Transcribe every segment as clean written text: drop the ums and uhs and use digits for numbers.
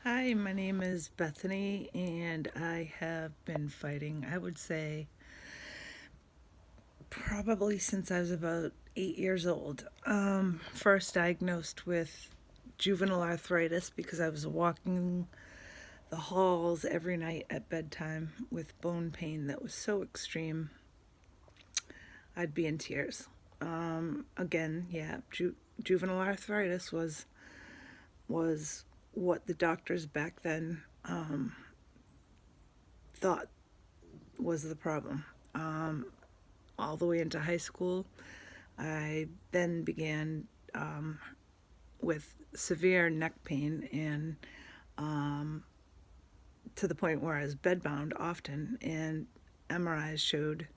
Hi, my name is Bethany, and I have been fighting, I would say, probably since I was about 8 years old. First diagnosed with juvenile arthritis because I was walking the halls every night at bedtime with bone pain that was so extreme, I'd be in tears. Again, yeah, juvenile arthritis was what the doctors back then thought was the problem. All the way into high school, I then began with severe neck pain and to the point where I was bedbound often, and MRIs showed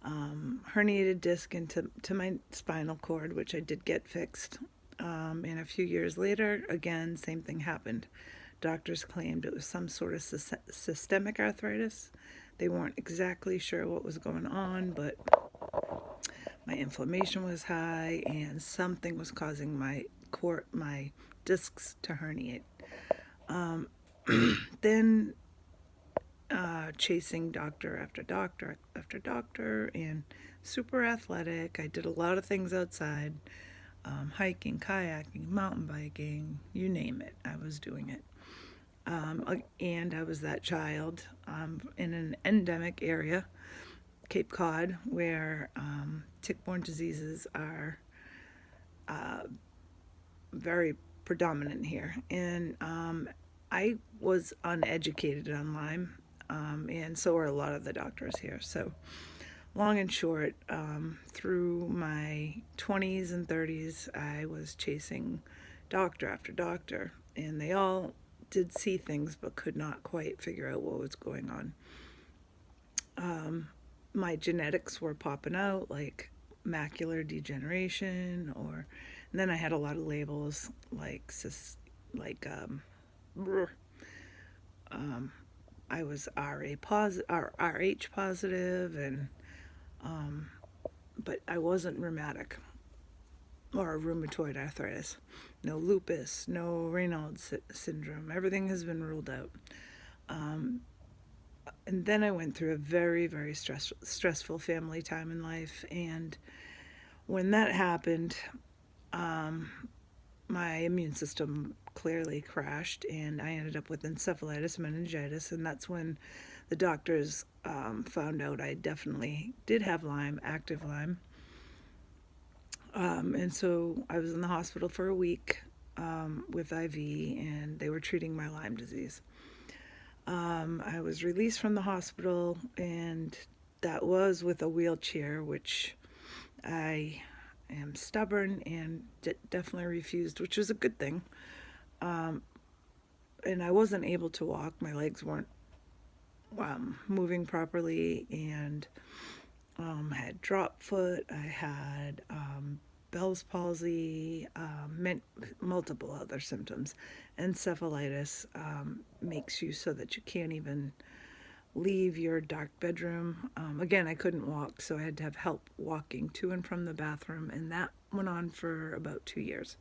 herniated disc into my spinal cord, which I did get fixed. And a few years later, again, same thing happened. Doctors claimed it was some sort of systemic arthritis. They weren't exactly sure what was going on, but my inflammation was high and something was causing my discs to herniate. Then chasing doctor after doctor after doctor and super athletic. I did a lot of things outside, hiking, kayaking, mountain biking, you name it, I was doing it. And I was that child in an endemic area, Cape Cod, where tick-borne diseases are very predominant here. And I was uneducated on Lyme, and so are a lot of the doctors here. So, long and short, through my 20s and 30s, I was chasing doctor after doctor, and they all did see things but could not quite figure out what was going on. My genetics were popping out, like macular degeneration, or and then I had a lot of labels like like I was RA positive, or RH positive, and but I wasn't rheumatic or rheumatoid arthritis. No lupus, no Raynaud's syndrome. Everything has been ruled out. And then I went through a very, very stressful family time in life. And when that happened, my immune system clearly crashed, and I ended up with encephalitis, meningitis, and that's when the doctors found out I definitely did have Lyme, active Lyme. And so I was in the hospital for a week with IV, and they were treating my Lyme disease. I was released from the hospital, and that was with a wheelchair, which I am stubborn and definitely refused, which was a good thing. And I wasn't able to walk. My legs weren't moving properly, and I had drop foot. I had Bell's palsy, multiple other symptoms. Encephalitis makes you so that you can't even leave your dark bedroom. Again, I couldn't walk, so I had to have help walking to and from the bathroom, and that went on for about 2 years.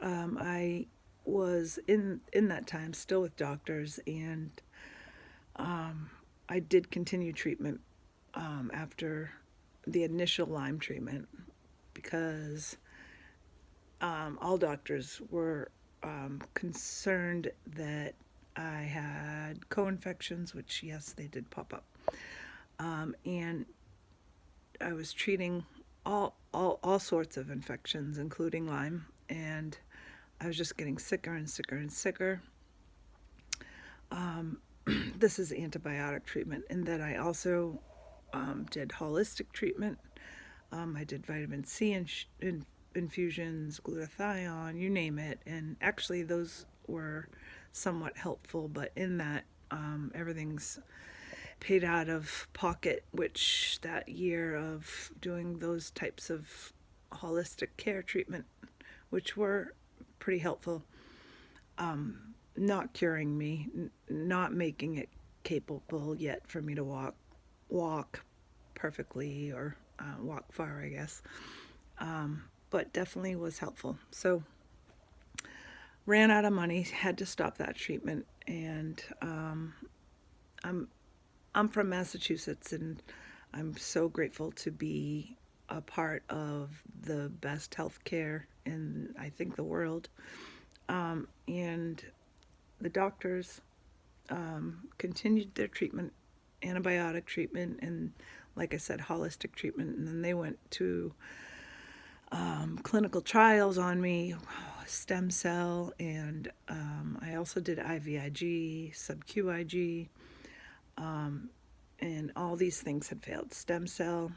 I was in that time still with doctors, and I did continue treatment after the initial Lyme treatment because all doctors were concerned that I had co-infections, which yes, they did pop up, and I was treating all sorts of infections, including Lyme, and I was just getting sicker and sicker and sicker. This is antibiotic treatment, and then I also did holistic treatment. I did vitamin C infusions, glutathione, you name it, and actually those were somewhat helpful. But in that, everything's paid out of pocket, which that year of doing those types of holistic care treatment, which were pretty helpful, not curing me, not making it capable yet for me to walk perfectly or walk far, I guess. But definitely was helpful. So ran out of money, had to stop that treatment, and I'm I'm from Massachusetts, and I'm so grateful to be a part of the best healthcare in, I think, the world. And the doctors continued their treatment, antibiotic treatment, and like I said, holistic treatment. And then they went to clinical trials on me, stem cell, and I also did IVIG, sub QIG, and all these things had failed. Stem cell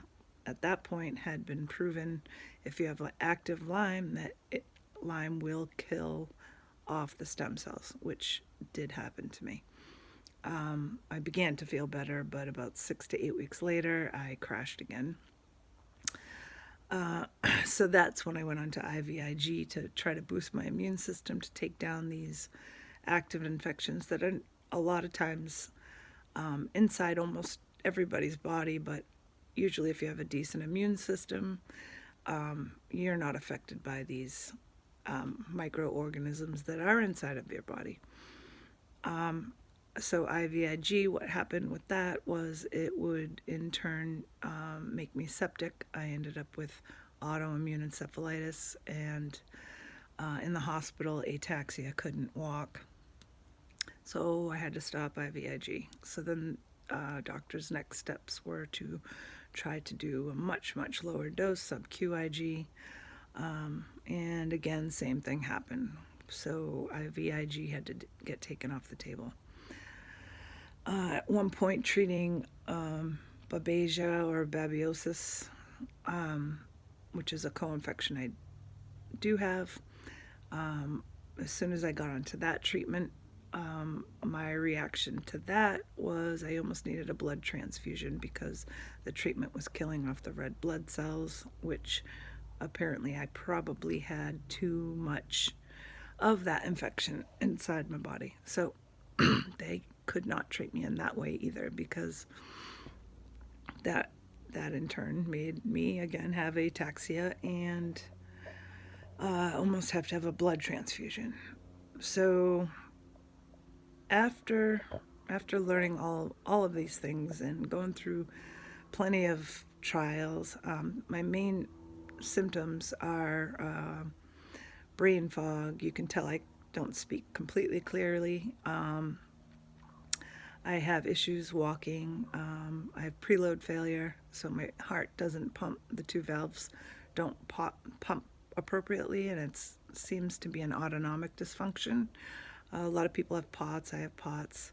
at that point had been proven, if you have an active Lyme, that Lyme will kill off the stem cells, which did happen to me. I began to feel better, but about 6 to 8 weeks later, I crashed again. So that's when I went on to IVIG to try to boost my immune system to take down these active infections that are a lot of times inside almost everybody's body, but usually if you have a decent immune system, you're not affected by these microorganisms that are inside of your body. So IVIG, what happened with that was it would in turn make me septic. I ended up with autoimmune encephalitis and in the hospital, ataxia, couldn't walk. So I had to stop IVIG. So then doctors' next steps were to try to do a much, much lower dose, sub QIG. And again, same thing happened. So IVIG had to get taken off the table. At one point, treating Babesia or babiosis, which is a co-infection I do have. As soon as I got onto that treatment, my reaction to that was I almost needed a blood transfusion because the treatment was killing off the red blood cells, which apparently I probably had too much of that infection inside my body. So they could not treat me in that way either, because that in turn made me again have ataxia and almost have to have a blood transfusion. So after learning all of these things and going through plenty of trials, my main symptoms are brain fog. You can tell I don't speak completely clearly. I have issues walking. I have preload failure, so my heart doesn't pump. The two valves don't pump appropriately, and it seems to be an autonomic dysfunction. A lot of people have POTS. I have POTS.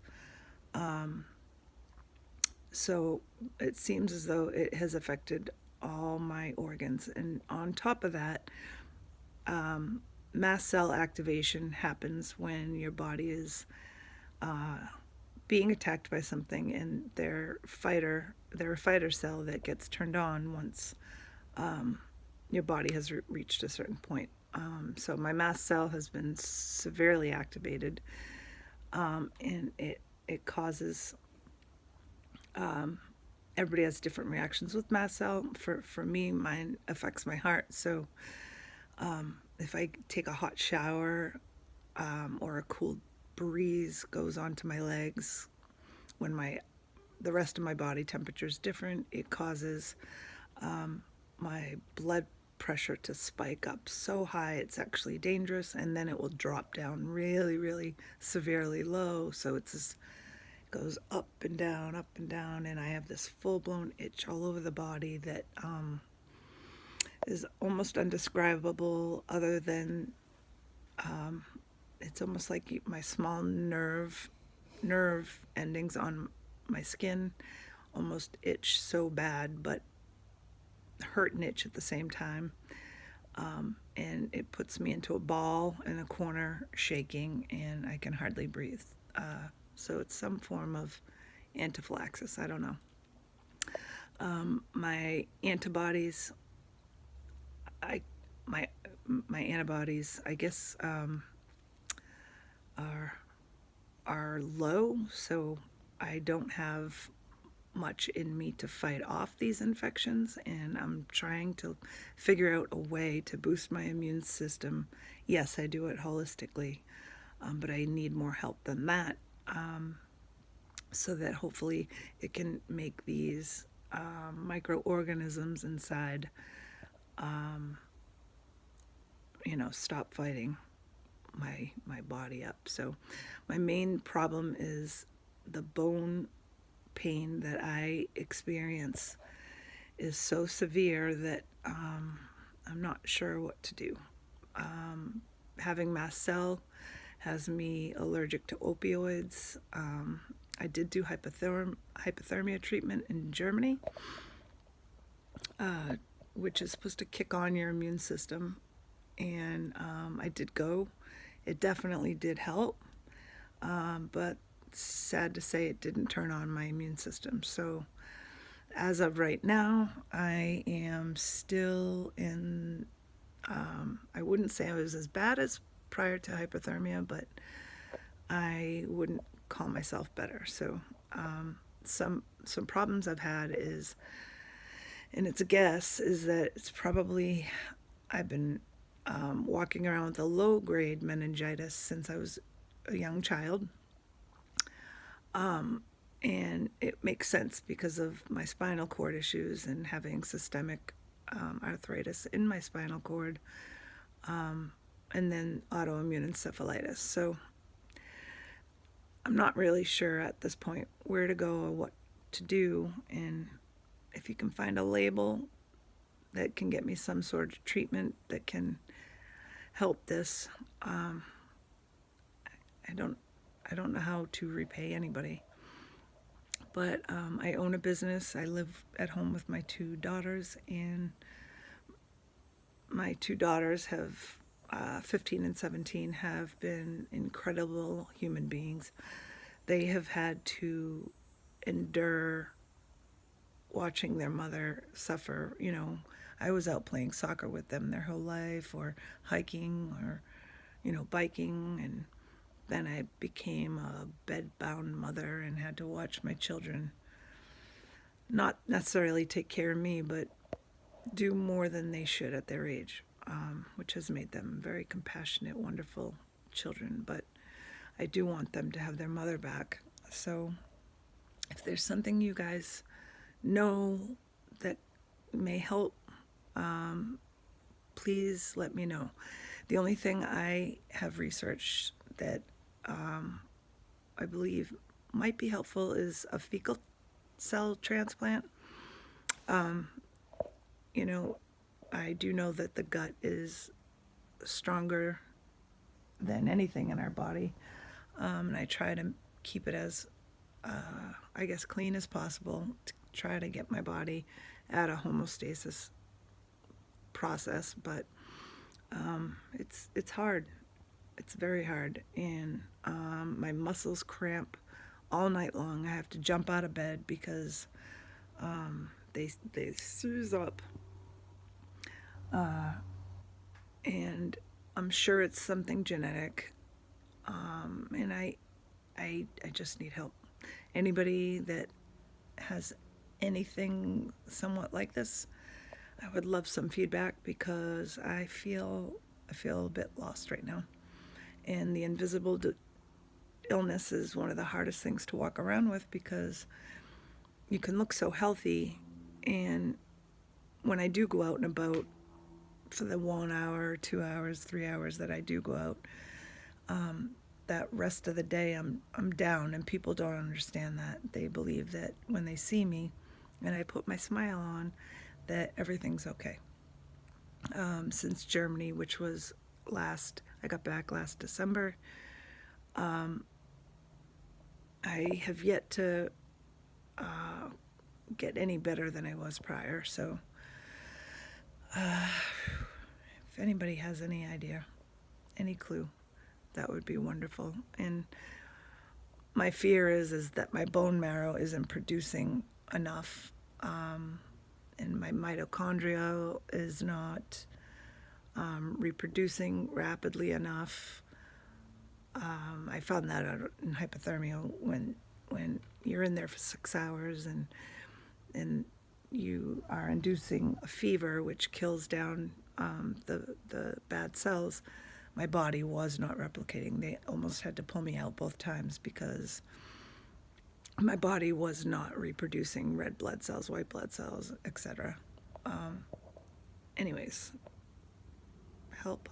So it seems as though it has affected all my organs. And on top of that, mast cell activation happens when your body is being attacked by something, and they're a fighter cell that gets turned on once your body has reached a certain point. So my mast cell has been severely activated, and it causes. Everybody has different reactions with mast cell. For me, mine affects my heart. So if I take a hot shower or a cool breeze goes onto my legs when the rest of my body temperature is different, it causes my blood pressure to spike up so high it's actually dangerous, and then it will drop down really, really severely low. So it goes up and down, and I have this full-blown itch all over the body that is almost undescribable, other than it's almost like my small nerve endings on my skin almost itch so bad, but hurt and itch at the same time. And it puts me into a ball in a corner, shaking, and I can hardly breathe. So it's some form of anaphylaxis. I don't know. My antibodies, my antibodies, I guess, are low, so I don't have much in me to fight off these infections, and I'm trying to figure out a way to boost my immune system. Yes, I do it holistically, but I need more help than that, so that hopefully it can make these microorganisms inside, stop fighting my body up. So my main problem is the bone pain that I experience is so severe that I'm not sure what to do. Having mast cell has me allergic to opioids. I did do hypothermia treatment in Germany, which is supposed to kick on your immune system. And I did go. It definitely did help. But sad to say, it didn't turn on my immune system. So as of right now, I am still in, I wouldn't say I was as bad as prior to hypothermia, but I wouldn't call myself better. So some problems I've had is, and it's a guess, is that it's probably, I've been walking around with a low-grade meningitis since I was a young child. And it makes sense because of my spinal cord issues and having systemic arthritis in my spinal cord, and then autoimmune encephalitis. So I'm not really sure at this point where to go or what to do. And if you can find a label that can get me some sort of treatment that can help this, I don't know how to repay anybody. But I own a business. I live at home with my two daughters, and my two daughters have 15 and 17 have been incredible human beings. They have had to endure watching their mother suffer. I was out playing soccer with them their whole life, or hiking, or biking, and then I became a bed-bound mother and had to watch my children not necessarily take care of me, but do more than they should at their age, which has made them very compassionate, wonderful children. But I do want them to have their mother back. So if there's something you guys know that may help, please let me know. The only thing I have researched that I believe might be helpful is a fecal cell transplant. I do know that the gut is stronger than anything in our body, and I try to keep it as, clean as possible to try to get my body at a homeostasis process. But it's hard. It's very hard, and my muscles cramp all night long. I have to jump out of bed because they seize up, and I'm sure it's something genetic, and I just need help. Anybody that has anything somewhat like this, I would love some feedback, because I feel a bit lost right now. And the invisible illness is one of the hardest things to walk around with, because you can look so healthy, and when I do go out and about for the 1 hour, 2 hours, 3 hours that I do go out, that rest of the day I'm down, and people don't understand that. They believe that when they see me and I put my smile on, that everything's okay. Since Germany, which was I got back last December, I have yet to get any better than I was prior. So if anybody has any idea, any clue, that would be wonderful. And my fear is that my bone marrow isn't producing enough, and my mitochondria is not reproducing rapidly enough. I found that out in hypothermia when when you're in there for 6 hours and you are inducing a fever which kills down the bad cells, my body was not replicating. They almost had to pull me out both times because my body was not reproducing red blood cells, white blood cells, etc. Anyways, help.